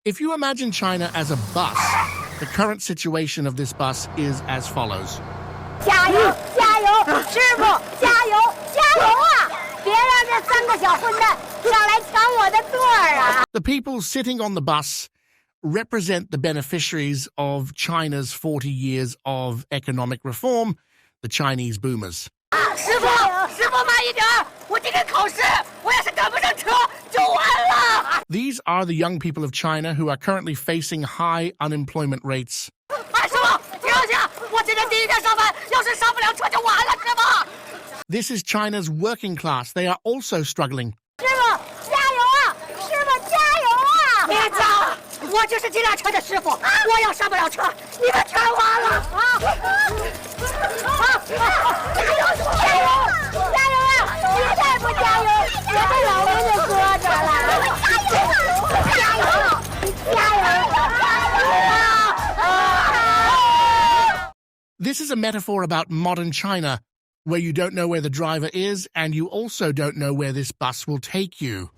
If you imagine China as a bus, the current situation of this bus is as follows. 加油！加油！师傅，加油！加油啊！别让这三个小混蛋上来抢我的座儿啊！ The people sitting on the bus represent the beneficiaries of China's 40 years of economic reform, the Chinese boomers. 师傅，师傅慢一点，我今天考试，我要是赶不上车就完了。 These are the young people of China who are currently facing high unemployment rates. 哎，师傅，停下！我今天第一天上班，要是上不了车就完了，师傅。 This is China's working class. They are also struggling. 师傅，加油啊！师傅，加油啊！别讲，我就是这辆车的师傅，我要上不了车，你们全完了啊！加油！加油！加油啊！你再不加油，我们老公就搁这了。加油！加油！This is a metaphor about modern China, where you don't know where the driver is and you also don't know where this bus will take you.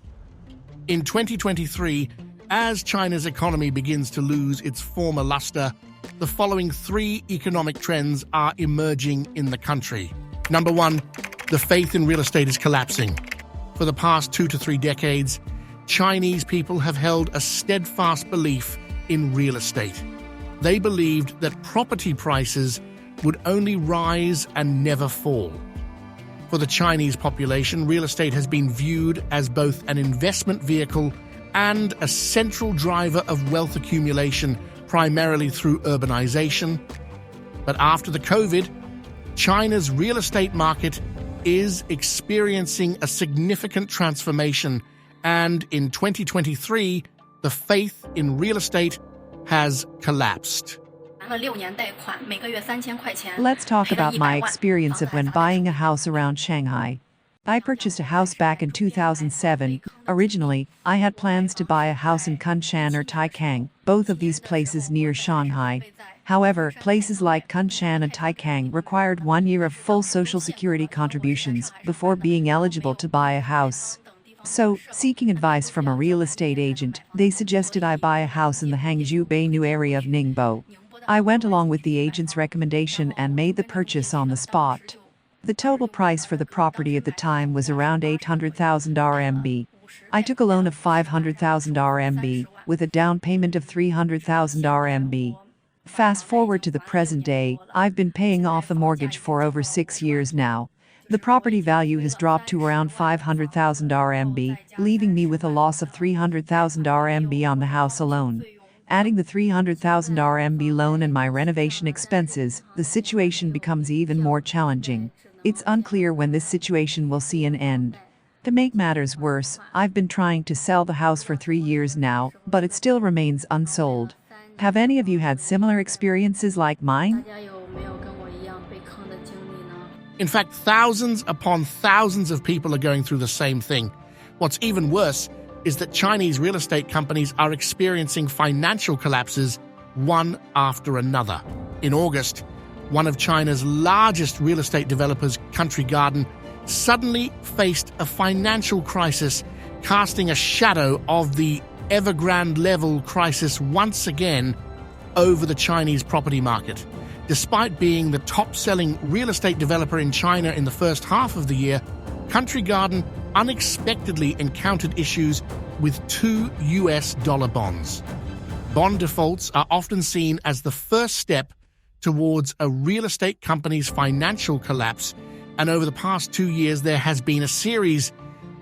In 2023, as China's economy begins to lose its former luster, the following three economic trends are emerging in the country. Number one, the faith in real estate is collapsing. For the past 2 to 3 decades, Chinese people have held a steadfast belief in real estate. They believed that property prices would only rise and never fall. For the Chinese population, real estate has been viewed as both an investment vehicle and a central driver of wealth accumulation, primarily through urbanization. But after the COVID, China's real estate market is experiencing a significant transformation, and in 2023, the faith in real estate has collapsed. Let's talk about my experience of when buying a house around Shanghai. I purchased a house back in 2007. Originally, I had plans to buy a house in Kunshan or Taikang, both of these places near Shanghai. However, places like Kunshan and Taikang required 1 year of full Social Security contributions before being eligible to buy a house. So, seeking advice from a real estate agent, they suggested I buy a house in the Hangzhou Beinu area of Ningbo. I went along with the agent's recommendation and made the purchase on the spot. The total price for the property at the time was around 800,000 RMB. I took a loan of 500,000 RMB, with a down payment of 300,000 RMB. Fast forward to the present day, I've been paying off the mortgage for over 6 years now. The property value has dropped to around 500,000 RMB, leaving me with a loss of 300,000 RMB on the house alone. Adding the 300,000 RMB loan and my renovation expenses, the situation becomes even more challenging. It's unclear when this situation will see an end. To make matters worse, I've been trying to sell the house for 3 years now, but it still remains unsold. Have any of you had similar experiences like mine? In fact, thousands upon thousands of people are going through the same thing. What's even worse is that Chinese real estate companies are experiencing financial collapses one after another. In August, one of China's largest real estate developers, Country Garden, suddenly faced a financial crisis, casting a shadow of the Evergrande-level crisis once again over the Chinese property market. Despite being the top-selling real estate developer in China in the first half of the year, Country Garden unexpectedly encountered issues with 2 US dollar bonds. Bond defaults are often seen as the first step towards a real estate company's financial collapse, and over the past 2 years there has been a series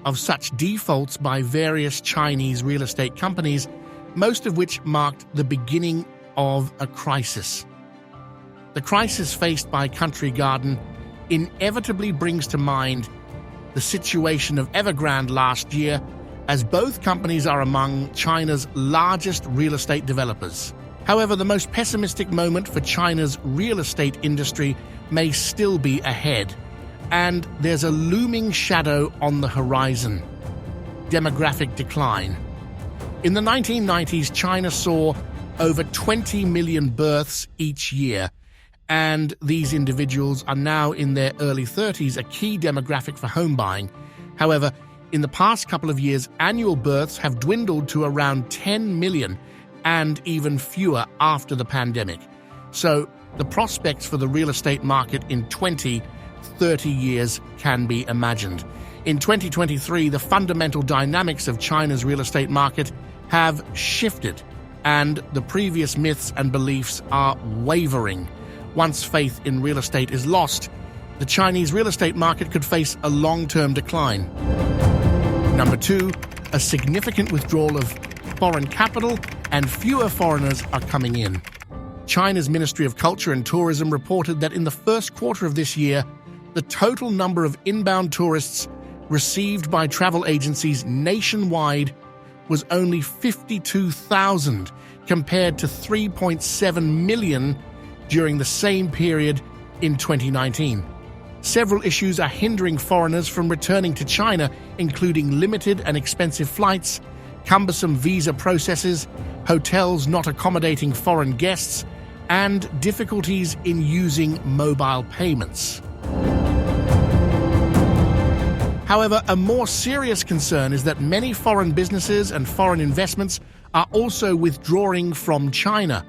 of such defaults by various Chinese real estate companies, most of which marked the beginning of a crisis. The crisis faced by Country Garden inevitably brings to mind the situation of Evergrande last year, as both companies are among China's largest real estate developers. However, the most pessimistic moment for China's real estate industry may still be ahead, and there's a looming shadow on the horizon: demographic decline. In the 1990s, China saw over 20 million births each year, and these individuals are now in their early 30s, a key demographic for home buying. However, in the past couple of years, annual births have dwindled to around 10 million, and even fewer after the pandemic. So the prospects for the real estate market in 20, 30 years can be imagined. In 2023, the fundamental dynamics of China's real estate market have shifted, and the previous myths and beliefs are wavering. Once faith in real estate is lost, the Chinese real estate market could face a long-term decline. Number 2, a significant withdrawal of foreign capital and fewer foreigners are coming in. China's Ministry of Culture and Tourism reported that in the first quarter of this year, the total number of inbound tourists received by travel agencies nationwide was only 52,000 compared to 3.7 million during the same period in 2019. Several issues are hindering foreigners from returning to China, including limited and expensive flights, cumbersome visa processes, hotels not accommodating foreign guests, and difficulties in using mobile payments. However, a more serious concern is that many foreign businesses and foreign investments are also withdrawing from China.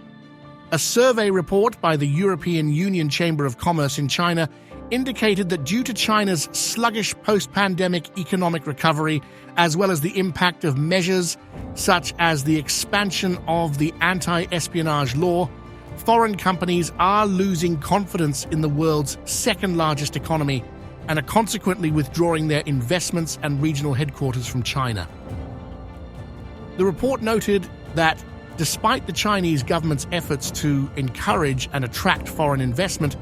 A survey report by the European Union Chamber of Commerce in China indicated that due to China's sluggish post-pandemic economic recovery, as well as the impact of measures such as the expansion of the anti-espionage law, foreign companies are losing confidence in the world's second-largest economy and are consequently withdrawing their investments and regional headquarters from China. The report noted that despite the Chinese government's efforts to encourage and attract foreign investment,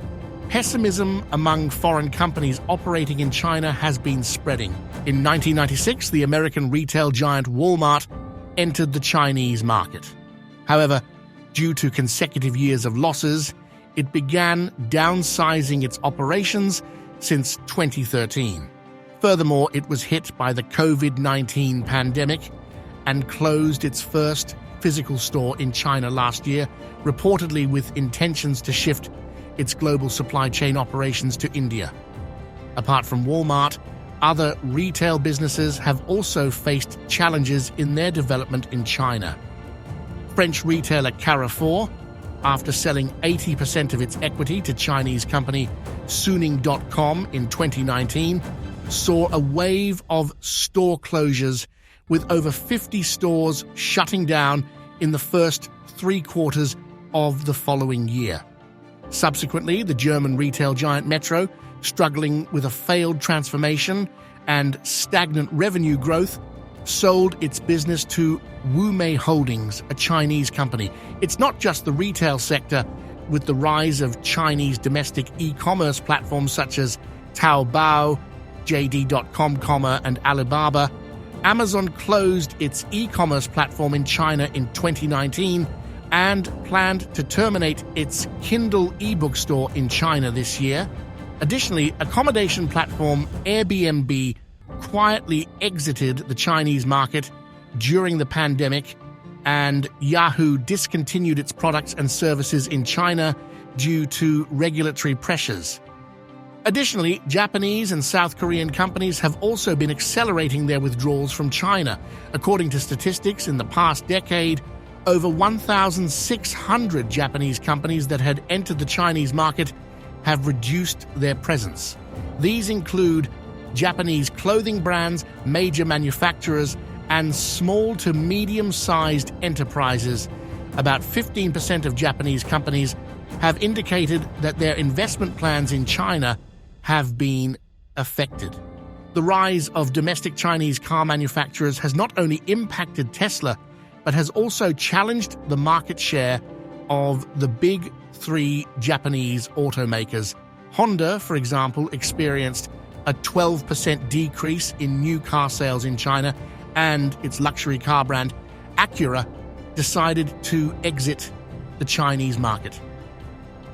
pessimism among foreign companies operating in China has been spreading. In 1996, the American retail giant Walmart entered the Chinese market. However, due to consecutive years of losses, it began downsizing its operations since 2013. Furthermore, it was hit by the COVID-19 pandemic and closed its first physical store in China last year, reportedly with intentions to shift its global supply chain operations to India. Apart from Walmart, other retail businesses have also faced challenges in their development in China. French retailer Carrefour, after selling 80% of its equity to Chinese company Suning.com in 2019, saw a wave of store closures, with over 50 stores shutting down in the first 3 quarters of the following year. Subsequently, the German retail giant Metro, struggling with a failed transformation and stagnant revenue growth, sold its business to Wumei Holdings, a Chinese company. It's not just the retail sector. With the rise of Chinese domestic e-commerce platforms such as Taobao, JD.com, and Alibaba, Amazon closed its e-commerce platform in China in 2019 and planned to terminate its Kindle ebook store in China this year. Additionally, accommodation platform Airbnb quietly exited the Chinese market during the pandemic, and Yahoo discontinued its products and services in China due to regulatory pressures. Additionally, Japanese and South Korean companies have also been accelerating their withdrawals from China. According to statistics, in the past decade, over 1,600 Japanese companies that had entered the Chinese market have reduced their presence. These include Japanese clothing brands, major manufacturers, and small to medium-sized enterprises. About 15% of Japanese companies have indicated that their investment plans in China have been affected. The rise of domestic Chinese car manufacturers has not only impacted Tesla, but has also challenged the market share of the big 3 Japanese automakers. Honda, for example, experienced a 12% decrease in new car sales in China, and its luxury car brand Acura decided to exit the Chinese market.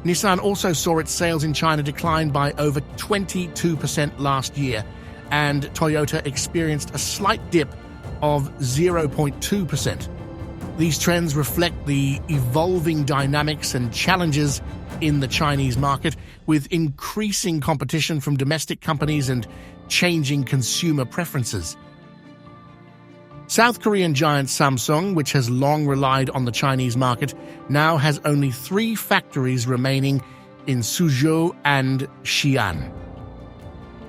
Nissan also saw its sales in China decline by over 22% last year, and Toyota experienced a slight dip of 0.2%. These trends reflect the evolving dynamics and challenges in the Chinese market, with increasing competition from domestic companies and changing consumer preferences. South Korean giant Samsung, which has long relied on the Chinese market, now has only 3 factories remaining in Suzhou and Xi'an.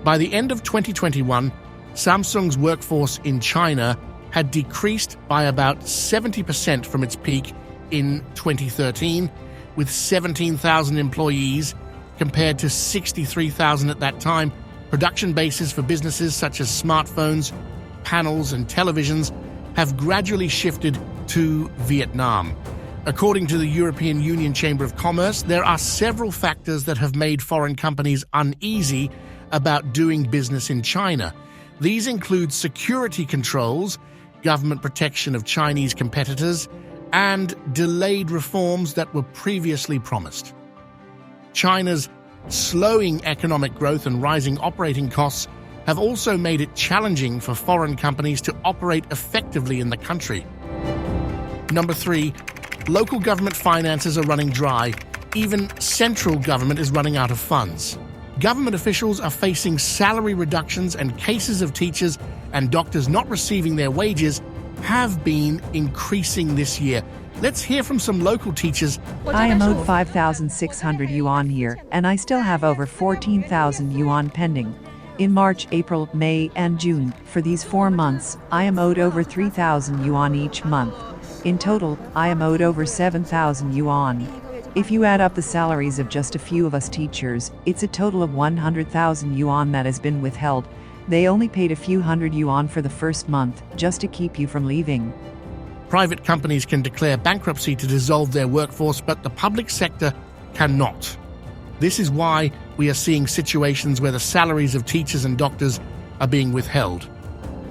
By the end of 2021, Samsung's workforce in China had decreased by about 70% from its peak in 2013, with 17,000 employees compared to 63,000 at that time. Production bases for businesses such as smartphones, panels, and televisions have gradually shifted to Vietnam. According to the European Union Chamber of Commerce, there are several factors that have made foreign companies uneasy about doing business in China. These include security controls, government protection of Chinese competitors, and delayed reforms that were previously promised. China's slowing economic growth and rising operating costs have also made it challenging for foreign companies to operate effectively in the country. Number 3, local government finances are running dry. Even central government is running out of funds. Government officials are facing salary reductions, and cases of teachers and doctors not receiving their wages have been increasing this year. Let's hear from some local teachers. I am owed 5,600 yuan here, and I still have over 14,000 yuan pending. In March, April, May, and June, for these 4 months, I am owed over 3,000 yuan each month. In total, I am owed over 7,000 yuan. If you add up the salaries of just a few of us teachers, it's a total of 100,000 yuan that has been withheld. They only paid a few hundred yuan for the first month, just to keep you from leaving. Private companies can declare bankruptcy to dissolve their workforce, but the public sector cannot. This is why we are seeing situations where the salaries of teachers and doctors are being withheld.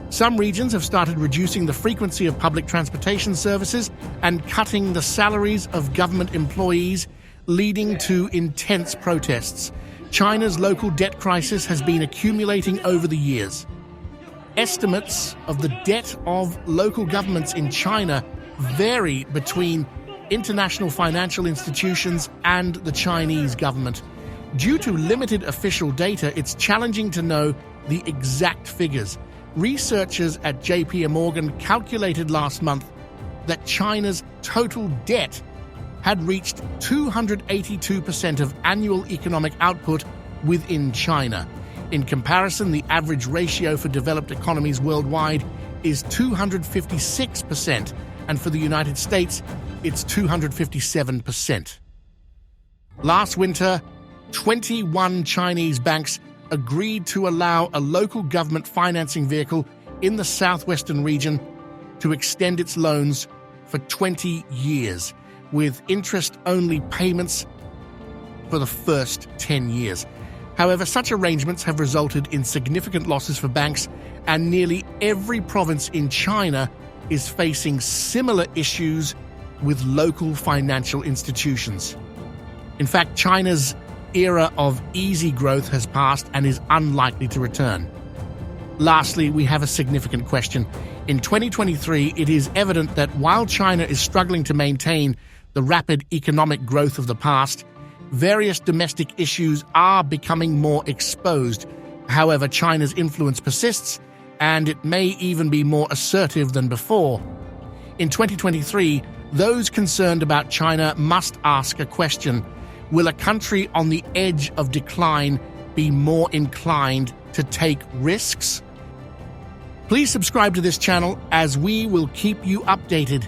Some regions have started reducing the frequency of public transportation services and cutting the salaries of government employees, leading to intense protests. China's local debt crisis has been accumulating over the years. Estimates of the debt of local governments in China vary between international financial institutions and the Chinese government. Due to limited official data, it's challenging to know the exact figures. Researchers at JP Morgan calculated last month that China's total debt had reached 282% of annual economic output within China. In comparison, the average ratio for developed economies worldwide is 256%, and for the United States, it's 257%. Last winter, 21 Chinese banks agreed to allow a local government financing vehicle in the southwestern region to extend its loans for 20 years, with interest-only payments for the first 10 years. However, such arrangements have resulted in significant losses for banks, and nearly every province in China is facing similar issues with local financial institutions. In fact, China's era of easy growth has passed and is unlikely to return. Lastly, we have a significant question. In 2023, it is evident that while China is struggling to maintain the rapid economic growth of the past, various domestic issues are becoming more exposed. However, China's influence persists, and it may even be more assertive than before. In 2023, those concerned about China must ask a question. Will a country on the edge of decline be more inclined to take risks? Please subscribe to this channel, as we will keep you updated.